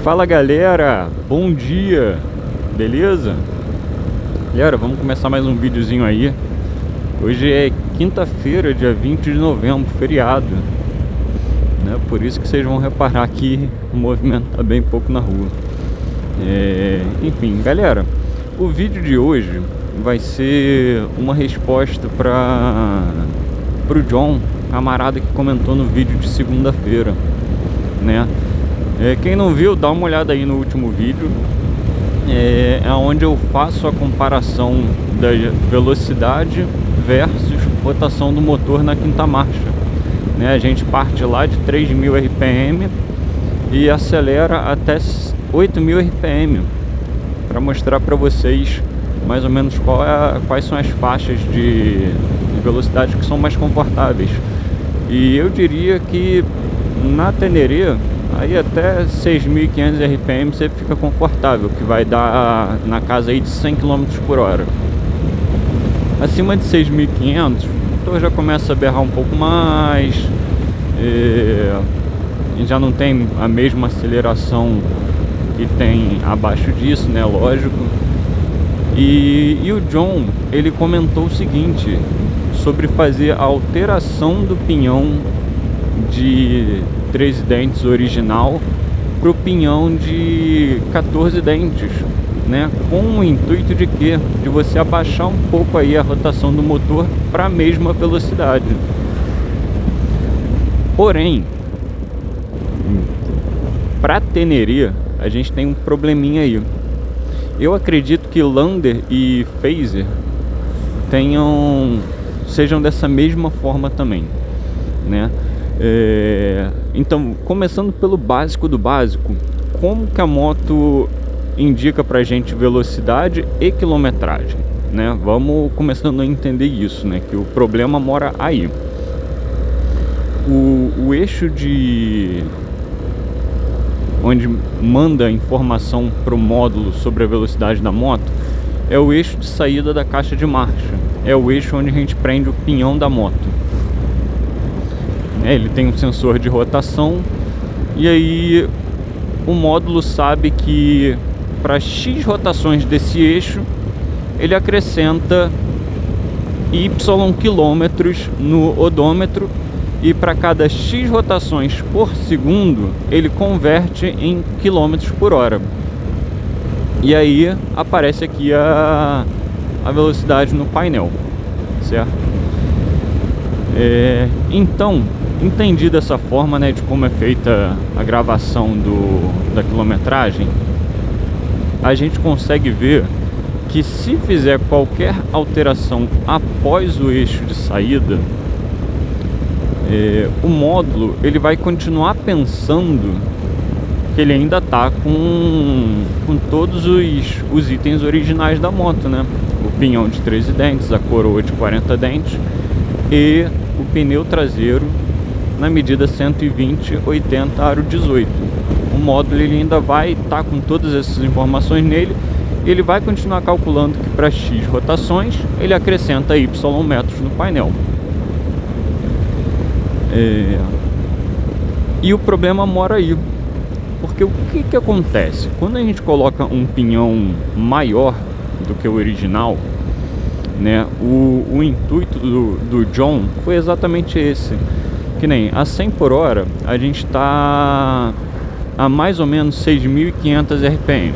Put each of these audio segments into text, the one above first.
Fala galera, bom dia, beleza? Galera, vamos começar mais um videozinho aí. Hoje é quinta-feira, dia 20 de novembro, feriado, né? Por isso que vocês vão reparar que o movimento tá bem pouco na rua. Enfim, galera, o vídeo de hoje vai ser uma resposta pro John, camarada que comentou no vídeo de segunda-feira, né? Quem não viu, dá uma olhada aí no último vídeo, onde eu faço a comparação da velocidade versus rotação do motor na quinta marcha, né? A gente parte lá de 3.000 RPM e acelera até 8.000 RPM para mostrar para vocês mais ou menos quais são as faixas de velocidade que são mais confortáveis. E eu diria que na Teneré, aí até 6.500 RPM você fica confortável, que vai dar na casa aí de 100 km por hora. Acima de 6.500, então já começa a berrar um pouco mais, e já não tem a mesma aceleração que tem abaixo disso, né? Lógico. E o John, ele comentou o seguinte sobre fazer a alteração do pinhão de 13 dentes original para o pinhão de 14 dentes, né? Com o intuito de quê? De você abaixar um pouco aí a rotação do motor para a mesma velocidade. Porém, para Teneré a gente tem um probleminha aí. Eu acredito que Lander e Phaser sejam dessa mesma forma também, né? Então, começando pelo básico do básico, como que a moto indica pra gente velocidade e quilometragem, né? Vamos começando a entender isso, né? Que o problema mora aí. O eixo onde manda a informação para o módulo sobre a velocidade da moto é o eixo de saída da caixa de marcha, é o eixo onde a gente prende o pinhão da moto. Ele tem um sensor de rotação e aí o módulo sabe que para X rotações desse eixo ele acrescenta Y quilômetros no odômetro, e para cada X rotações por segundo ele converte em quilômetros por hora. E aí aparece aqui a velocidade no painel, certo? Então, entendi dessa forma, né, de como é feita a gravação da quilometragem, a gente consegue ver que se fizer qualquer alteração após o eixo de saída, o módulo ele vai continuar pensando que ele ainda está com todos os itens originais da moto, né? O pinhão de 13 dentes, a coroa de 40 dentes e o pneu traseiro na medida 120/80 aro 18. O módulo ele ainda vai estar com todas essas informações nele. Ele vai continuar calculando que para X rotações ele acrescenta Y metros no painel. E o problema mora aí, porque o que acontece? Quando a gente coloca um pinhão maior do que o original, né, o intuito do John foi exatamente esse. Que nem a 100 por hora a gente está a mais ou menos 6.500 RPM.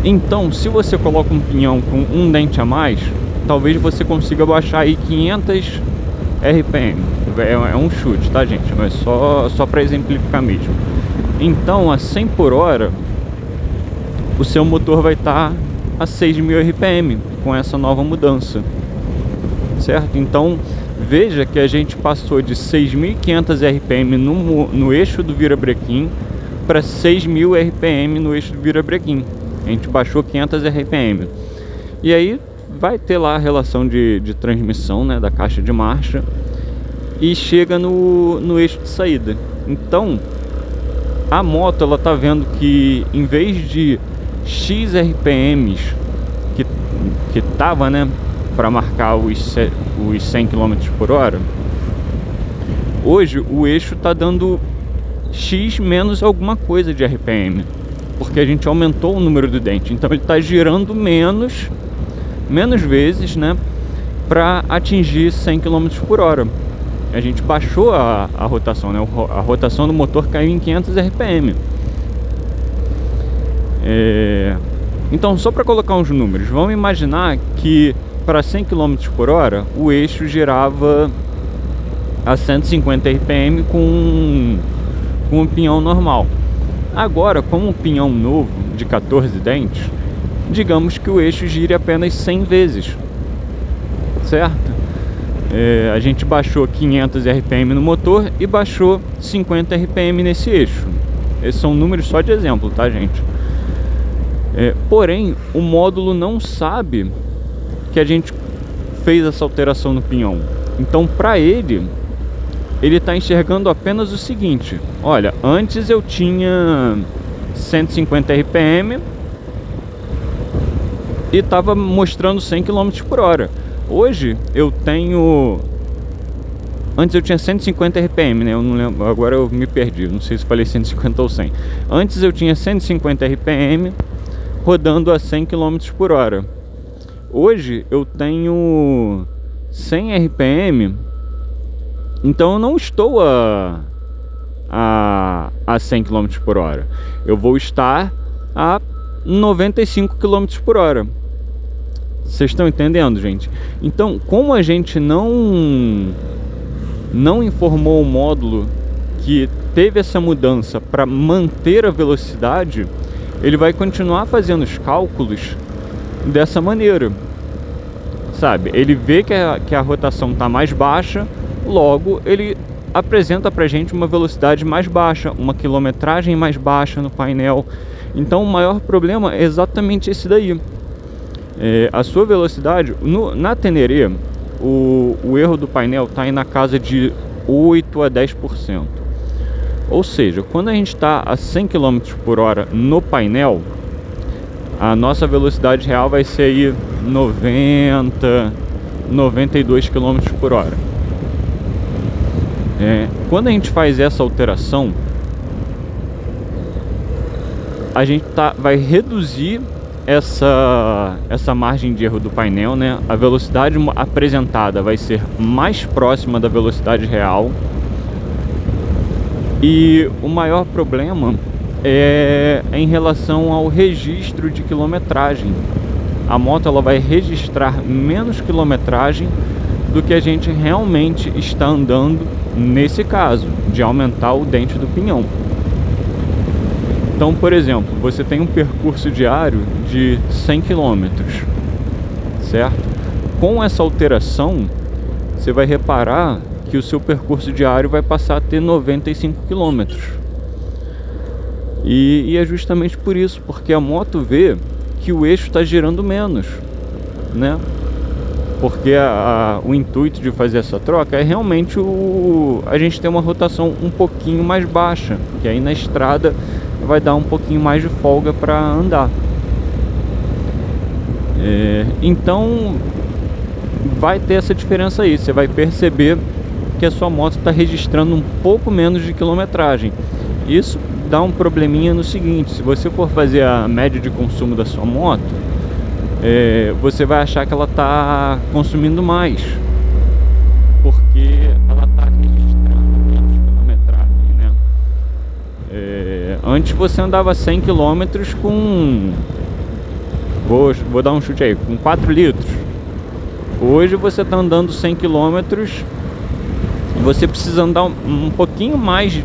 Então, se você coloca um pinhão com um dente a mais, talvez você consiga baixar aí 500 RPM. É um chute, tá, gente? Mas só para exemplificar mesmo. Então, a 100 por hora o seu motor vai estar a 6.000 RPM com essa nova mudança, certo? Então, veja que a gente passou de 6.500 RPM no eixo do virabrequim para 6.000 RPM no eixo do virabrequim. A gente baixou 500 RPM. E aí vai ter lá a relação de transmissão, né, da caixa de marcha, e chega no eixo de saída. Então a moto ela tá vendo que em vez de X RPMs que tava, né, para marcar os 100 km por hora, hoje o eixo tá dando X menos alguma coisa de RPM, porque a gente aumentou o número do dente, então ele está girando menos vezes, né, para atingir 100 km por hora. A gente baixou a rotação, né? A rotação do motor caiu em 500 RPM. Então, só para colocar uns números, vamos imaginar que para 100 km por hora o eixo girava a 150 RPM com um pinhão normal. Agora, com um pinhão novo de 14 dentes, digamos que o eixo gire apenas 100 vezes, certo? A gente baixou 500 RPM no motor e baixou 50 RPM nesse eixo. Esses são números só de exemplo, tá, gente? Porém, o módulo não sabe que a gente fez essa alteração no pinhão. Então, para ele está enxergando apenas o seguinte: olha, antes eu tinha 150 RPM e estava mostrando 100 km por hora. Hoje eu tenho... Antes eu tinha 150 RPM, né? Eu não lembro, agora eu me perdi, não sei se falei 150 ou 100. Antes eu tinha 150 RPM rodando a 100 km por hora. Hoje eu tenho 100 RPM, então eu não estou a 100 km por hora. Eu vou estar a 95 km por hora. Vocês estão entendendo, gente? Então, como a gente não informou o módulo que teve essa mudança para manter a velocidade, ele vai continuar fazendo os cálculos dessa maneira, sabe? Ele vê que a rotação está mais baixa, logo ele apresenta pra gente uma velocidade mais baixa, uma quilometragem mais baixa no painel. Então o maior problema é exatamente esse daí. A sua velocidade na Tenere, o erro do painel está aí na casa de 8 a 10%. Ou seja, quando a gente está a 100 km por hora no painel, a nossa velocidade real vai ser aí 90, 92 km por hora. Quando a gente faz essa alteração, a gente vai reduzir essa margem de erro do painel, né? A velocidade apresentada vai ser mais próxima da velocidade real. E o maior problema é em relação ao registro de quilometragem. A moto ela vai registrar menos quilometragem do que a gente realmente está andando, nesse caso, de aumentar o dente do pinhão. Então, por exemplo, você tem um percurso diário de 100 km, certo? Com essa alteração, você vai reparar que o seu percurso diário vai passar a ter 95 km. E é justamente por isso, porque a moto vê que o eixo está girando menos, né? Porque o intuito de fazer essa troca é realmente a gente ter uma rotação um pouquinho mais baixa, que aí na estrada vai dar um pouquinho mais de folga para andar. Então vai ter essa diferença aí. Você vai perceber que a sua moto está registrando um pouco menos de quilometragem. Isso dá um probleminha no seguinte: se você for fazer a média de consumo da sua moto, você vai achar que ela está consumindo mais, porque ela está registrando menos quilometragem, né? Antes você andava 100 km com... Vou dar um chute aí, com 4 litros. Hoje você está andando 100 km, você precisa andar um pouquinho mais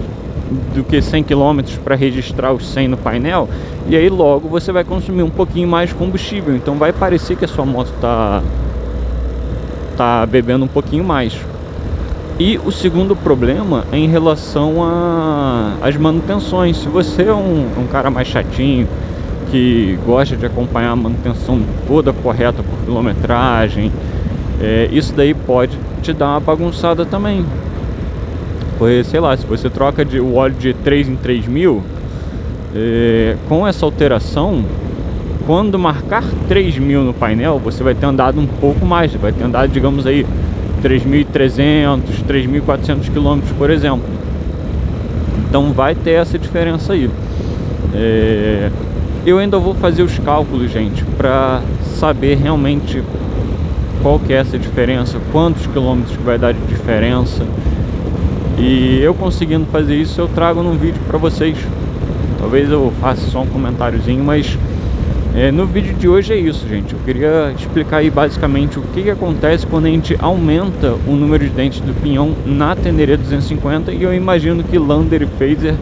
do que 100 km para registrar os 100 no painel, e aí logo você vai consumir um pouquinho mais de combustível. Então vai parecer que a sua moto tá bebendo um pouquinho mais. E o segundo problema é em relação às manutenções. Se você é um cara mais chatinho, que gosta de acompanhar a manutenção toda correta por quilometragem, isso daí pode te dar uma bagunçada também. Porque, sei lá, se você troca o óleo de 3 em 3 mil, com essa alteração, quando marcar 3 mil no painel, você vai ter andado um pouco mais. Vai ter andado, digamos aí, 3.300, 3.400 km, por exemplo. Então vai ter essa diferença aí. Eu ainda vou fazer os cálculos, gente, para saber realmente qual que é essa diferença, quantos quilômetros que vai dar de diferença. E eu conseguindo fazer isso, eu trago num vídeo para vocês. Talvez eu faça só um comentáriozinho, mas no vídeo de hoje é isso, gente. Eu queria explicar aí basicamente o que acontece quando a gente aumenta o número de dentes do pinhão na Tenere 250, e eu imagino que Lander e Phaser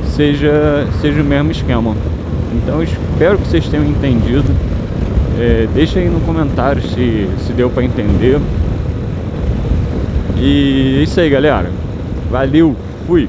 seja o mesmo esquema. Então eu espero que vocês tenham entendido. Deixa aí no comentário se deu para entender. E é isso aí, galera. Valeu, fui!